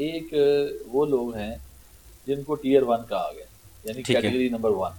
ایک وہ لوگ ہیں جن کو ٹیئر 1 کہا گیا، یعنی ٹھیک ہے، کیٹیگری نمبر 1۔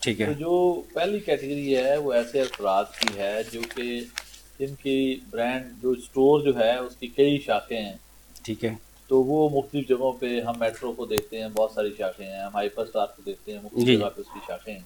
ٹھیک تو ہے، جو پہلی کیٹیگری ہے وہ ایسے افراد کی ہے جو کہ جن کی برانڈ جو اسٹور جو ہے اس کی کئی شاخیں ہیں، ٹھیک ہے، تو وہ مختلف جگہوں پہ، ہم میٹرو کو دیکھتے ہیں بہت ساری شاخیں ہیں، ہم ہائپر اسٹار کو دیکھتے ہیں مختلف جی جگہ پہ اس کی شاخیں ہیں۔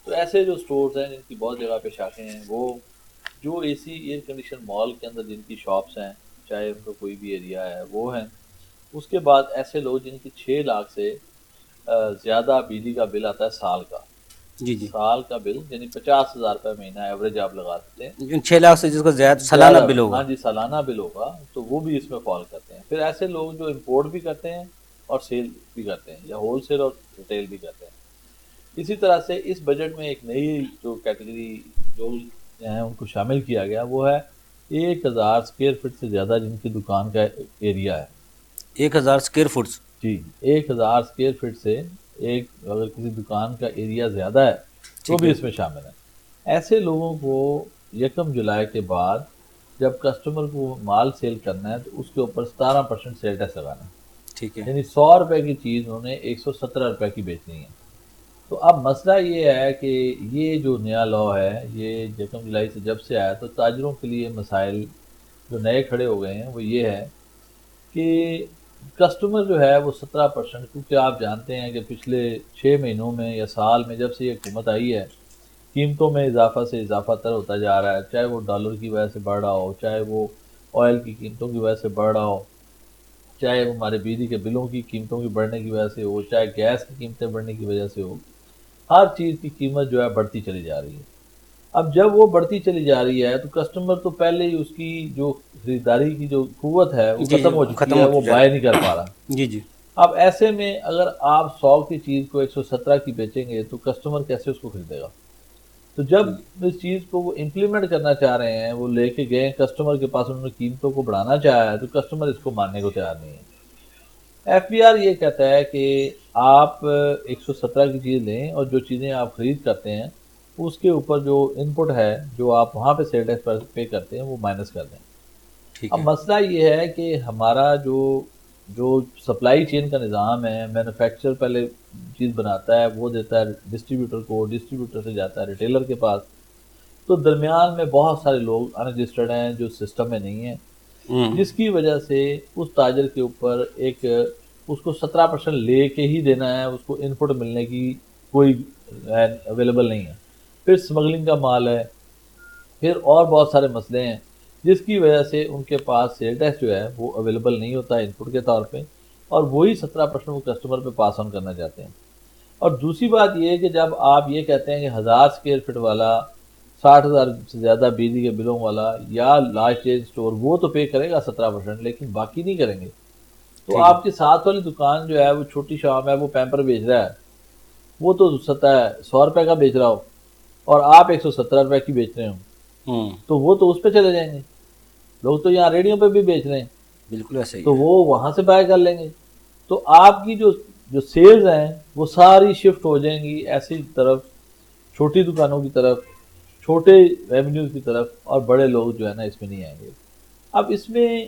تو ایسے جو اسٹورز ہیں جن کی بہت جگہ پہ شاخیں ہیں، وہ جو اے سی ایئر کنڈیشن مال کے اندر جن کی شاپس ہیں، چاہے ان کا کوئی بھی ایریا ہے، وہ ہیں۔ اس کے بعد ایسے لوگ جن کی 6 لاکھ سے زیادہ بجلی کا بل آتا ہے سال کا، جی جی، سال کا بل یعنی 50,000 روپے مہینہ ایوریج آپ لگا سکتے ہیں۔ 6 لاکھ سے جس کا زیادہ سالانہ بل ہوگا، ہاں جی، سالانہ بل ہوگا، تو وہ بھی اس میں فال کرتے ہیں۔ پھر ایسے لوگ جو امپورٹ بھی کرتے ہیں اور سیل بھی کرتے ہیں، یا ہول سیل اور ریٹیل بھی کرتے ہیں۔ اسی طرح سے اس بجٹ میں ایک نئی جو کیٹیگری لوگ ہیں ان کو شامل کیا گیا، وہ ہے 1,000 اسکوائر فٹ سے زیادہ جن کی دکان کا ایریا ہے۔ 1000 اسکوائر فٹ، جی، 1,000 اسکوائر فٹ سے اگر کسی دکان کا ایریا زیادہ ہے تو بھی اس میں شامل ہے۔ ایسے لوگوں کو 1 جولائی کے بعد جب کسٹمر کو مال سیل کرنا ہے تو اس کے اوپر 17% سیل ٹیکس لگانا ہے، ٹھیک ہے، یعنی 100 روپے کی چیز انہوں نے 117 روپے کی بیچنی ہے۔ تو اب مسئلہ یہ ہے کہ یہ جو نیا لا ہے یہ 1 جولائی سے جب سے آیا تو تاجروں کے لیے مسائل جو نئے کھڑے ہو گئے ہیں وہ یہ ہے کہ کسٹمر جو ہے وہ 17%، کیونکہ آپ جانتے ہیں کہ پچھلے 6 مہینوں میں یا سال میں جب سے یہ حکومت آئی ہے قیمتوں میں اضافہ سے اضافہ تر ہوتا جا رہا ہے، چاہے وہ ڈالر کی وجہ سے بڑھ رہا ہو، چاہے وہ آئل کی قیمتوں کی وجہ سے بڑھ رہا ہو، چاہے وہ ہمارے بجلی کے بلوں کی قیمتوں کی بڑھنے کی وجہ سے ہو، چاہے گیس کی قیمتیں بڑھنے کی وجہ سے ہو، ہر چیز کی قیمت جو ہے بڑھتی چلی جا رہی ہے۔ اب جب وہ بڑھتی چلی جا رہی ہے تو کسٹمر تو پہلے ہی اس کی جو خریداری کی جو قوت ہے وہ ختم ہو چکی ہے، وہ بائی نہیں کر پا رہا۔ جی جی، اب ایسے میں اگر آپ 100 کی چیز کو 117 کی بیچیں گے تو کسٹمر کیسے اس کو خریدے گا؟ تو جب اس چیز کو وہ امپلیمنٹ کرنا چاہ رہے ہیں، وہ لے کے گئے کسٹمر کے پاس، انہوں نے قیمتوں کو بڑھانا چاہا ہے تو کسٹمر اس کو ماننے کو تیار نہیں ہے۔ ایف بی آر یہ کہتا ہے کہ آپ 117 کی چیز لیں اور جو چیزیں آپ خرید کرتے ہیں اس کے اوپر جو ان پٹ ہے جو آپ وہاں پہ سیل ٹیکس پر پے کرتے ہیں وہ مائنس کر دیں۔ ٹھیک اب ہے، مسئلہ یہ ہے کہ ہمارا جو سپلائی چین کا نظام ہے، مینوفیکچر پہلے چیز بناتا ہے، وہ دیتا ہے ڈسٹریبیوٹر کو، ڈسٹریبیوٹر سے جاتا ہے ریٹیلر کے پاس، تو درمیان میں بہت سارے لوگ ان رجسٹرڈ ہیں جو سسٹم میں نہیں ہیں، جس کی وجہ سے اس تاجر کے اوپر اس کو 17% لے کے ہی دینا ہے، اس کو ان پٹ ملنے کی کوئی اویلیبل نہیں ہے۔ پھر سمگلنگ کا مال ہے، پھر اور بہت سارے مسئلے ہیں جس کی وجہ سے ان کے پاس سیل ٹیکس جو ہے وہ اویلیبل نہیں ہوتا ہے ان پٹ کے طور پہ، اور وہی 17% وہ کسٹمر پہ پاس آن کرنا چاہتے ہیں۔ اور دوسری بات یہ ہے کہ جب آپ یہ کہتے ہیں کہ 1000 اسکوائر فٹ والا 60,000 سے زیادہ بجلی کے بلوں والا یا لارج چین اسٹور وہ تو پے کرے گا 17%، لیکن باقی نہیں کریں گے، تو آپ کے ساتھ والی دکان جو ہے وہ چھوٹی شام ہے، وہ پیمپر بیچ رہا ہے، وہ تو 100 روپے کا بیچ رہا ہو اور آپ 117 روپے کی بیچ رہے ہوں، تو وہ تو اس پہ چلے جائیں گے۔ لوگ تو یہاں ریڈیو پہ بھی بیچ رہے ہیں، بالکل ایسا ہی، تو وہ وہاں سے بائی کر لیں گے، تو آپ کی جو سیلز ہیں وہ ساری شفٹ ہو جائیں گی ایسی طرف، چھوٹی دکانوں کی طرف، چھوٹے ریونیوز کی طرف، اور بڑے لوگ جو ہے نا اس میں نہیں آئیں گے۔ اب اس میں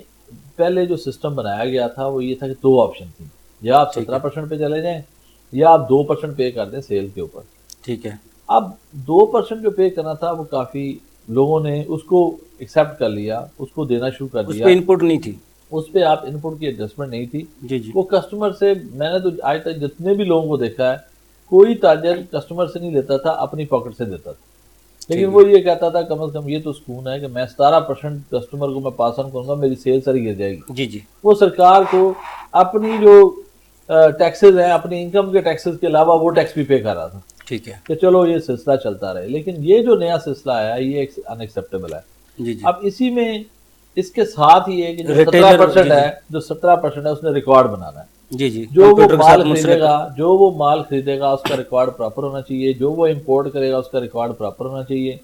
پہلے جو سسٹم بنایا گیا تھا وہ یہ تھا کہ 2 آپشن تھی، یا آپ 17% پہ چلے جائیں یا آپ 2% پے کر دیں سیل کے اوپر۔ ٹھیک ہے، اب 2% جو پے کرنا تھا وہ کافی لوگوں نے اس کو ایکسیپٹ کر لیا، اس کو دینا شروع کر اس دیا، پہ ان پٹ نہیں تھی، اس پہ آپ ان پٹ کی ایڈجسٹمنٹ نہیں تھی۔ جی جی، وہ کسٹمر سے، میں نے تو آج تک جتنے بھی لوگوں کو دیکھا ہے، کوئی تاجر کسٹمر سے نہیں لیتا تھا، اپنی پاکٹ سے دیتا تھا، لیکن وہ یہ کہتا تھا کم از کم یہ تو سکون ہے کہ میں 17% کسٹمر کو میں پاس آن کروں گا، میری سیل ساری گر جائے گی۔ جی جی، وہ سرکار کو اپنی جو ٹیکسز ہیں، اپنی انکم کے ٹیکسز کے علاوہ وہ ٹیکس بھی پے کر رہا تھا ٹھیک ہے، کہ چلو یہ سلسلہ چلتا رہے، لیکن یہ جو نیا سلسلہ آیا یہ ان ایکسیپٹیبل ہے۔ جی جی، اب اسی میں اس کے ساتھ ہی ہے کہ جو Retailer، 17% جی ہے، جو 17% ہے اس نے ریکارڈ بنانا ہے، جی جی، جو وہ کمپیوٹر کے مال ساتھ خریدے گا، جو وہ مال خریدے گا اس کا ریکارڈ پراپر ہونا چاہیے، جو وہ امپورٹ کرے گا اس کا ریکارڈ پراپر ہونا چاہیے،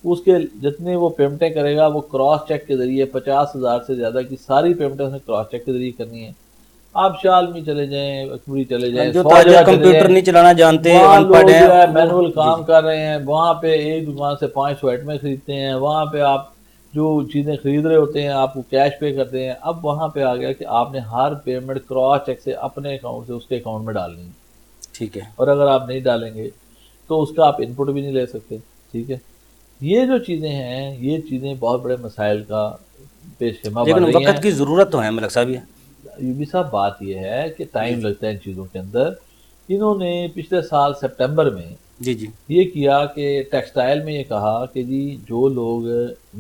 اس کے جتنے وہ پیمنٹیں کرے گا وہ کراس چیک کے ذریعے 50,000 سے زیادہ کی ساری پیمنٹیں اس نے کراس چیک کے ذریعے کرنی ہے۔ آپ شالمی چلے جائیں، اکبری چلے جائیں، جو 100 تاجر جگہ چلے کمپیوٹر جائیں، نہیں چلانا جانتے، وہاں ان لوگ پڑھ جو ہے ہیں، مینول کام کر رہے ہیں، وہاں پہ ایک دکان سے 500 آئٹمیں خریدتے ہیں، وہاں پہ آپ جو چیزیں خرید رہے ہوتے ہیں آپ کو کیش پے کرتے ہیں. اب وہاں پہ آ گیا کہ آپ نے ہر پیمنٹ کراس چیک سے اپنے اکاؤنٹ سے اس کے اکاؤنٹ میں ڈالنی ہے. ٹھیک ہے. اور اگر آپ نہیں ڈالیں گے تو اس کا آپ ان پٹ بھی نہیں لے سکتے. ٹھیک ہے. یہ جو چیزیں ہیں یہ چیزیں بہت بڑے مسائل کا پیش خیمہ بن رہی ہیں. لیکن وقت کی ضرورت تو ہے ملک صاحب. یوبی صاحب بات یہ ہے کہ ٹائم لگتا ہے ان چیزوں کے اندر. انہوں نے پچھلے سال سپٹمبر میں جی جی یہ کیا کہ ٹیکسٹائل میں یہ کہا کہ جی جو لوگ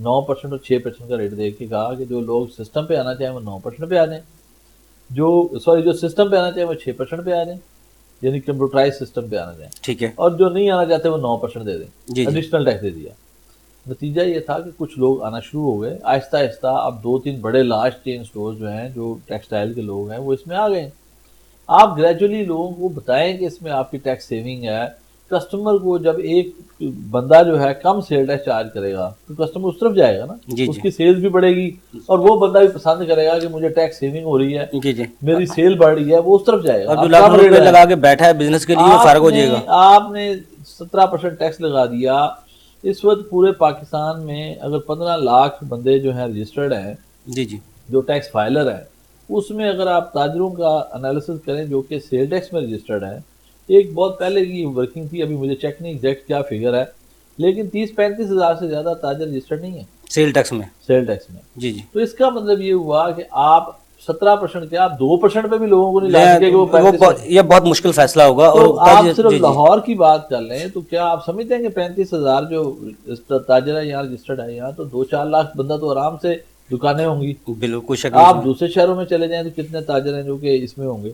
9% اور 6% کا ریٹ دے کے کہا کہ جو لوگ سسٹم پہ آنا چاہیں وہ 9% پہ آ جائیں, جو سسٹم پہ آنا چاہیں وہ 6% پہ آ جائیں, یعنی کمپیوٹرائز سسٹم پہ آنا چاہیں. ٹھیک ہے. اور جو نہیں آنا چاہتے وہ 9% دے دیں, ایڈیشنل ٹیکس دے دیا. نتیجہ یہ تھا کہ کچھ لوگ آنا شروع ہو گئے آہستہ آہستہ. اب 2-3 بڑے لارج چین سٹورز جو ہیں جو ٹیکسٹائل کے لوگ ہیں وہ اس میں آ گئے. آپ گریجولی لوگوں کو بتائیں کہ اس میں آپ کی ٹیکس سیونگ ہے. کسٹمر کو جب ایک بندہ جو ہے کم سیل ٹیکس چارج کرے گا تو کسٹمر اس طرف جائے گا نا, اس کی سیلز بھی بڑھے گی اور وہ بندہ بھی پسند کرے گا کہ مجھے ٹیکس سیونگ ہو رہی ہے, میری سیل بڑھ رہی ہے, وہ اس طرف جائے گا. اور جو لاکھ روپے لگا کے بیٹھا ہے بزنس کے لیے فارغ ہو جائے گا. آپ نے 17% ٹیکس لگا دیا. اس وقت پورے پاکستان میں اگر 15 لاکھ بندے جو ہیں رجسٹرڈ ہیں جی جی جو ٹیکس فائلر ہیں, اس میں اگر آپ تاجروں کا انالیسس کریں جو کہ سیل ٹیکس میں رجسٹرڈ ہیں, ایک بہت پہلے کی ورکنگ تھی, ابھی مجھے چیک نہیں ایگزیکٹ کیا فگر ہے, لیکن 30-35 ہزار سے زیادہ تاجر رجسٹرڈ نہیں ہیں سیل ٹیکس میں. جی جی. تو اس کا مطلب یہ ہوا کہ آپ 17% کے آپ 2% پہ بھی لوگوں کو نہیں لا سکے کہ وہ یہ بہت مشکل فیصلہ ہوگا. اور آپ صرف لاہور کی بات کر لیں تو کیا آپ سمجھتے ہیں کہ 35,000 جو تاجر ہے یہاں رجسٹرڈ ہے یہاں تو 2-4 لاکھ بندہ تو آرام سے دکانیں ہوں گی. بالکل شک. آپ دوسرے شہروں میں چلے جائیں تو کتنے تاجر ہیں جو کہ اس میں ہوں گے.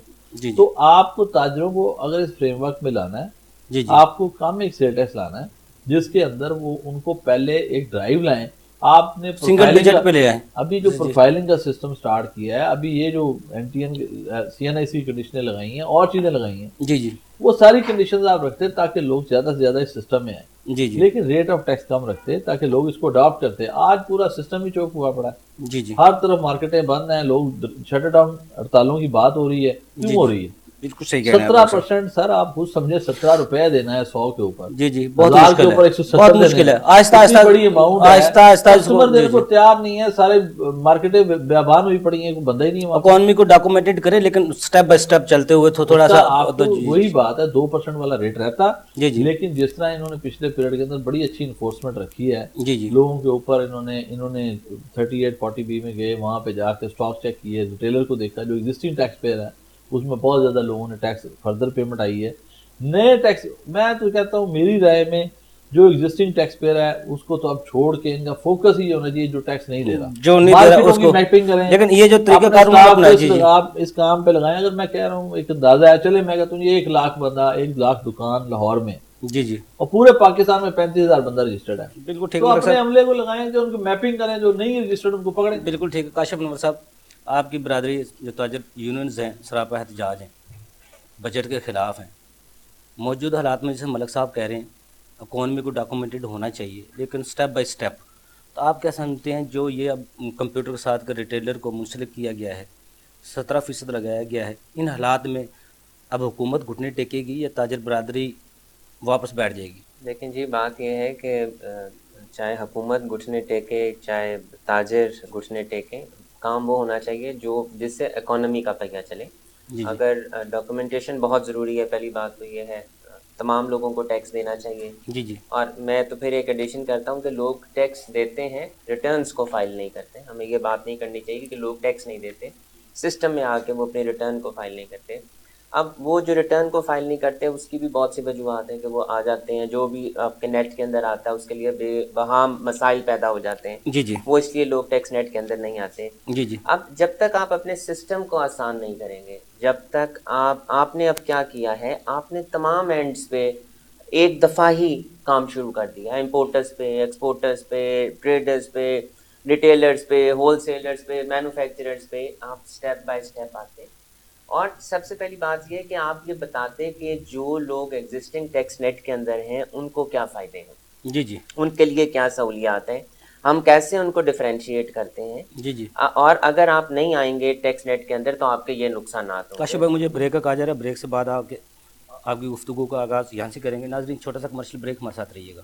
تو آپ کو تاجروں کو اگر اس فریم ورک میں لانا ہے, آپ کو کم ایک سیل ٹیکس لانا ہے جس کے اندر وہ ان کو پہلے ایک ڈرائیو لائیں. آپ نے سنگل ڈیجٹ پہ لے آئیں. ابھی جو پروفائلنگ کا سسٹم سٹارٹ کیا ہے, ابھی یہ جو CNIC کنڈیشنیں لگائی ہیں اور چیزیں لگائی ہیں, جی جی, وہ ساری کنڈیشنز آپ رکھتے تاکہ لوگ زیادہ سے زیادہ اس سسٹم میں آئیں. جی جی. لیکن ریٹ آف ٹیکس کم رکھتے تاکہ لوگ اس کو اڈاپٹ کرتے. آج پورا سسٹم ہی چوک ہوا پڑا ہے. جی جی. ہر طرف مارکیٹیں بند ہیں, لوگ شٹ ڈاؤن ہڑتالوں کی بات ہو رہی ہے. کیوں ہو رہی ہے؟ بالکل صحیح کہہ رہے ہیں. 17% سر آپ خود سمجھے 17 روپے دینا ہے 100 کے اوپر. جی جی, بہت مشکل ہے, بہت مشکل ہے. آہستہ آہستہ بڑی اماؤنٹ آہستہ آہستہ کسٹمر دینے کو تیار نہیں ہے. سارے مارکیٹیں بیابان ہوئی پڑی ہیں, کوئی بندہ ہی نہیں ہے. اکانومی کو ڈاکومنٹڈ کرے لیکن سٹیپ بائی سٹیپ چلتے ہوئے تھوڑا سا. وہی بات ہے 2% والا ریٹ رہتا. جی جی. لیکن جس طرح انہوں نے پچھلے پیریڈ کے اندر بڑی اچھی انفورسمنٹ رکھی ہے جی جی, لوگوں کے اوپر, انہوں نے 3840B میں گئے, وہاں پہ جا کے سٹاک چیک کیے, ریٹیلر کو دیکھا جو ایگزسٹنگ ٹیکس پیئر ہے اس میں بہت زیادہ لوگوں نے ٹیکس فردر پیمنٹ آئی ہے. نئے ٹیکس میں تو کہتا ہوں میری رائے میں جو ایگزسٹنگ ٹیکس پیئر ہے اس کو تو اب چھوڑ کے ان کا فوکس ہی ہونا چاہیے جو ٹیکس نہیں دے رہا, جو نہیں دے رہا اس کو میپنگ کریں. لیکن یہ جو طریقہ کار آپ اس کام پہ لگائیں. اگر میں کہہ رہا ہوں ایک اندازہ ہے, چلے میں کہتا ہوں یہ 1 لاکھ بندہ 1 لاکھ دکان لاہور میں, جی جی, اور پورے پاکستان میں 35,000 بندہ رجسٹرڈ ہے. بالکل ٹھیک. تو اپنے عملے کو لگائیں کہ ان کو میپنگ کریں, جو نہیں رجسٹرڈ ان کو پکڑیں. بالکل ٹھیک ہے. کاشف انور صاحب, آپ کی برادری جو تاجر یونینز ہیں سراپا احتجاج ہیں, بجٹ کے خلاف ہیں. موجودہ حالات میں جیسے ملک صاحب کہہ رہے ہیں اکانومی کو ڈاکومنٹڈ ہونا چاہیے لیکن سٹیپ بائی سٹیپ, تو آپ کیا سمجھتے ہیں جو یہ اب کمپیوٹر کے ساتھ ریٹیلر کو منسلک کیا گیا ہے, 17% لگایا گیا ہے, ان حالات میں اب حکومت گھٹنے ٹیکے گی یا تاجر برادری واپس بیٹھ جائے گی؟ لیکن جی بات یہ ہے کہ چاہے حکومت گھٹنے ٹیکے چاہے تاجر گھٹنے ٹیکے, کام وہ ہونا چاہیے جو جس سے اکانومی کا پہیہ چلے. اگر ڈاکومنٹیشن بہت ضروری ہے, پہلی بات تو یہ ہے تمام لوگوں کو ٹیکس دینا چاہیے. جی جی. اور میں تو پھر ایک ایڈیشن کرتا ہوں کہ لوگ ٹیکس دیتے ہیں, ریٹرنز کو فائل نہیں کرتے. ہمیں یہ بات نہیں کرنی چاہیے کہ لوگ ٹیکس نہیں دیتے, سسٹم میں آ کے وہ اپنے ریٹرن کو فائل نہیں کرتے. اب وہ جو ریٹرن کو فائل نہیں کرتے اس کی بھی بہت سی وجوہات ہیں کہ وہ آ جاتے ہیں, جو بھی آپ کے نیٹ کے اندر آتا ہے اس کے لیے بے بہام مسائل پیدا ہو جاتے ہیں. جی جی. وہ اس لیے لوگ ٹیکس نیٹ کے اندر نہیں آتے. جی جی. اب جب تک آپ اپنے سسٹم کو آسان نہیں کریں گے, جب تک آپ نے اب کیا کیا ہے, آپ نے تمام اینڈز پہ ایک دفعہ ہی کام شروع کر دیا, امپورٹرز پہ, ایکسپورٹرز پہ, ٹریڈرز پہ, ریٹیلرز پہ, ہول سیلرز پہ, مینوفیکچررز پہ آپ سٹیپ بائی سٹیپ آتے. اور سب سے پہلی بات یہ کہ آپ یہ بتاتے کہ جو لوگ ایگزسٹنگ ٹیکس نیٹ کے اندر ہیں ان کو کیا فائدے ہیں. جی جی. ان کے لیے کیا سہولیات ہیں, ہم کیسے ان کو ڈفرینشیٹ کرتے ہیں. جی جی. اور اگر آپ نہیں آئیں گے ٹیکس نیٹ کے اندر تو آپ کے یہ نقصانات ہوں. کاشف بھائی مجھے بریک کا کہا جا رہا ہے, بریک سے بعد آپ کی گفتگو کا آغاز یہاں سے کریں گے. ناظرین چھوٹا سا کمرشل بریک, ہمارے ساتھ رہیے گا.